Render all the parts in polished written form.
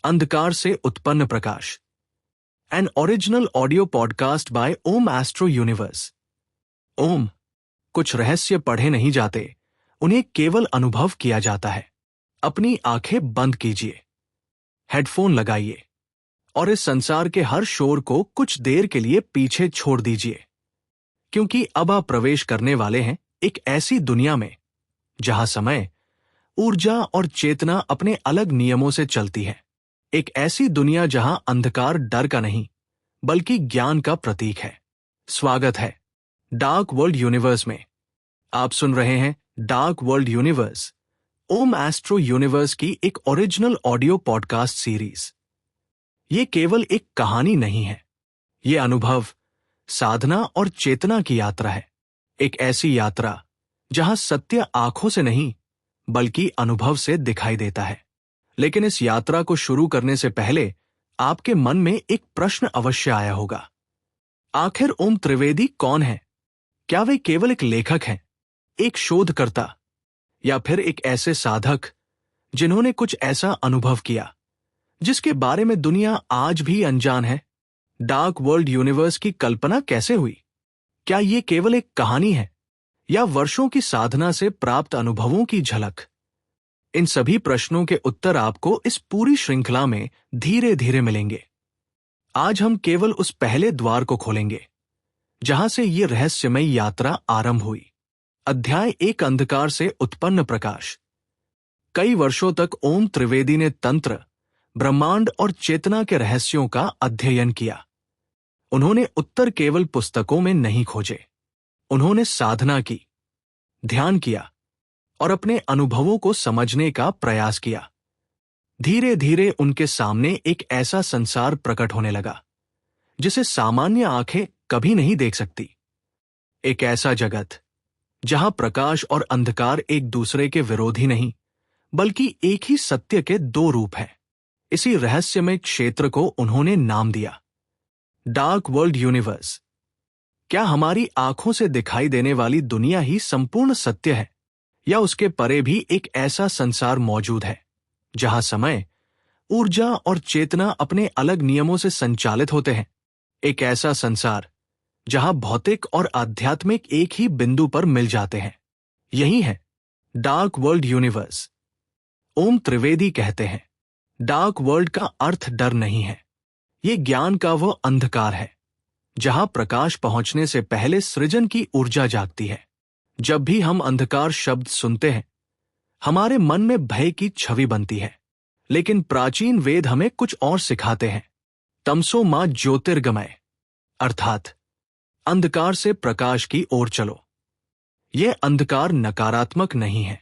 अंधकार से उत्पन्न प्रकाश। An original audio podcast by Om astro universe. Om, कुछ रहस्य पढ़े नहीं जाते, उन्हें केवल अनुभव किया जाता है। अपनी आंखें बंद कीजिए, हेडफोन लगाइए और इस संसार के हर शोर को कुछ देर के लिए पीछे छोड़ दीजिए, क्योंकि अब आप प्रवेश करने वाले हैं एक ऐसी दुनिया में जहां समय, ऊर्जा और चेतना अपने अलग नियमों से चलती है। एक ऐसी दुनिया जहां अंधकार डर का नहीं बल्कि ज्ञान का प्रतीक है। स्वागत है डार्क वर्ल्ड यूनिवर्स में। आप सुन रहे हैं डार्क वर्ल्ड यूनिवर्स, ओम एस्ट्रो यूनिवर्स की एक ओरिजिनल ऑडियो पॉडकास्ट सीरीज। ये केवल एक कहानी नहीं है, ये अनुभव, साधना और चेतना की यात्रा है। एक ऐसी यात्रा जहां सत्य आंखों से नहीं बल्कि अनुभव से दिखाई देता है। लेकिन इस यात्रा को शुरू करने से पहले आपके मन में एक प्रश्न अवश्य आया होगा। आखिर ओम त्रिवेदी कौन है? क्या वे केवल एक लेखक हैं, एक शोधकर्ता, या फिर एक ऐसे साधक जिन्होंने कुछ ऐसा अनुभव किया जिसके बारे में दुनिया आज भी अनजान है? डार्क वर्ल्ड यूनिवर्स की कल्पना कैसे हुई? क्या ये केवल एक कहानी है या वर्षों की साधना से प्राप्त अनुभवों की झलक? इन सभी प्रश्नों के उत्तर आपको इस पूरी श्रृंखला में धीरे धीरे मिलेंगे। आज हम केवल उस पहले द्वार को खोलेंगे जहां से ये रहस्यमय यात्रा आरंभ हुई। अध्याय 1, अंधकार से उत्पन्न प्रकाश। कई वर्षों तक ओम त्रिवेदी ने तंत्र, ब्रह्मांड और चेतना के रहस्यों का अध्ययन किया। उन्होंने उत्तर केवल पुस्तकों में नहीं खोजे, उन्होंने साधना की, ध्यान किया और अपने अनुभवों को समझने का प्रयास किया। धीरे धीरे उनके सामने एक ऐसा संसार प्रकट होने लगा जिसे सामान्य आंखें कभी नहीं देख सकती। एक ऐसा जगत जहां प्रकाश और अंधकार एक दूसरे के विरोधी नहीं बल्कि एक ही सत्य के दो रूप हैं। इसी रहस्यमय क्षेत्र को उन्होंने नाम दिया डार्क वर्ल्ड यूनिवर्स। क्या हमारी आंखों से दिखाई देने वाली दुनिया ही संपूर्ण सत्य है, या उसके परे भी एक ऐसा संसार मौजूद है जहां समय, ऊर्जा और चेतना अपने अलग नियमों से संचालित होते हैं? एक ऐसा संसार जहां भौतिक और आध्यात्मिक एक ही बिंदु पर मिल जाते हैं। यही है डार्क वर्ल्ड यूनिवर्स। ओम त्रिवेदी कहते हैं, डार्क वर्ल्ड का अर्थ डर नहीं है, ये ज्ञान का वो अंधकार है जहां प्रकाश पहुंचने से पहले सृजन की ऊर्जा जागती है। जब भी हम अंधकार शब्द सुनते हैं, हमारे मन में भय की छवि बनती है, लेकिन प्राचीन वेद हमें कुछ और सिखाते हैं। तमसो मां ज्योतिर्गमय, अर्थात अंधकार से प्रकाश की ओर चलो। यह अंधकार नकारात्मक नहीं है,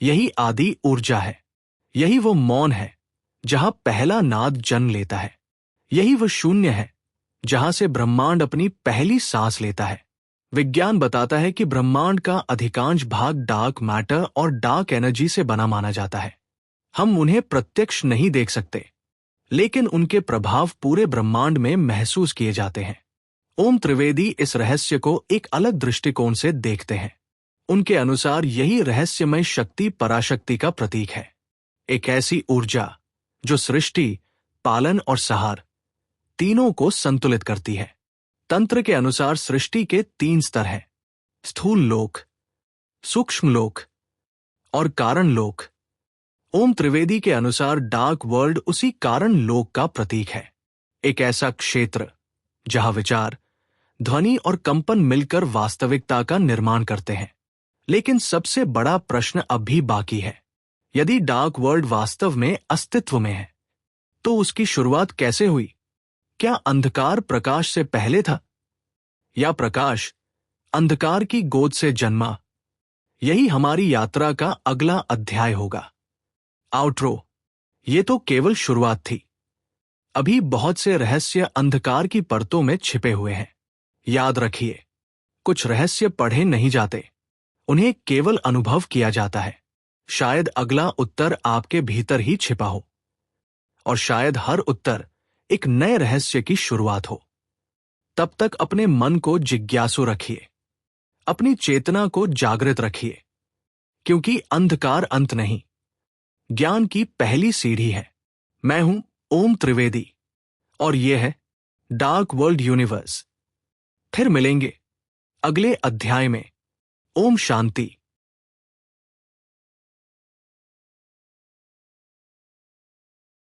यही आदि ऊर्जा है। यही वो मौन है जहां पहला नाद जन्म लेता है। यही वो शून्य है जहां से ब्रह्मांड अपनी पहली सांस लेता है। विज्ञान बताता है कि ब्रह्मांड का अधिकांश भाग डार्क मैटर और डार्क एनर्जी से बना माना जाता है। हम उन्हें प्रत्यक्ष नहीं देख सकते, लेकिन उनके प्रभाव पूरे ब्रह्मांड में महसूस किए जाते हैं। ओम त्रिवेदी इस रहस्य को एक अलग दृष्टिकोण से देखते हैं। उनके अनुसार यही रहस्यमय शक्ति पराशक्ति का प्रतीक है, एक ऐसी ऊर्जा जो सृष्टि, पालन और संहार तीनों को संतुलित करती है। तंत्र के अनुसार सृष्टि के 3 स्तर हैं, स्थूल लोक, सूक्ष्म लोक और कारण लोक। ओम त्रिवेदी के अनुसार डार्क वर्ल्ड उसी कारण लोक का प्रतीक है, एक ऐसा क्षेत्र जहां विचार, ध्वनि और कंपन मिलकर वास्तविकता का निर्माण करते हैं। लेकिन सबसे बड़ा प्रश्न अब भी बाकी है। यदि डार्क वर्ल्ड वास्तव में अस्तित्व में है, तो उसकी शुरुआत कैसे हुई? क्या अंधकार प्रकाश से पहले था, या प्रकाश अंधकार की गोद से जन्मा? यही हमारी यात्रा का अगला अध्याय होगा। आउट्रो, ये तो केवल शुरुआत थी। अभी बहुत से रहस्य अंधकार की परतों में छिपे हुए हैं। याद रखिए, कुछ रहस्य पढ़े नहीं जाते, उन्हें केवल अनुभव किया जाता है। शायद अगला उत्तर आपके भीतर ही छिपा हो, और शायद हर उत्तर एक नए रहस्य की शुरुआत हो। तब तक अपने मन को जिज्ञासु रखिए, अपनी चेतना को जागृत रखिए, क्योंकि अंधकार अंत नहीं, ज्ञान की पहली सीढ़ी है। मैं हूं ओम त्रिवेदी और ये है डार्क वर्ल्ड यूनिवर्स। फिर मिलेंगे अगले अध्याय में। ओम शांति।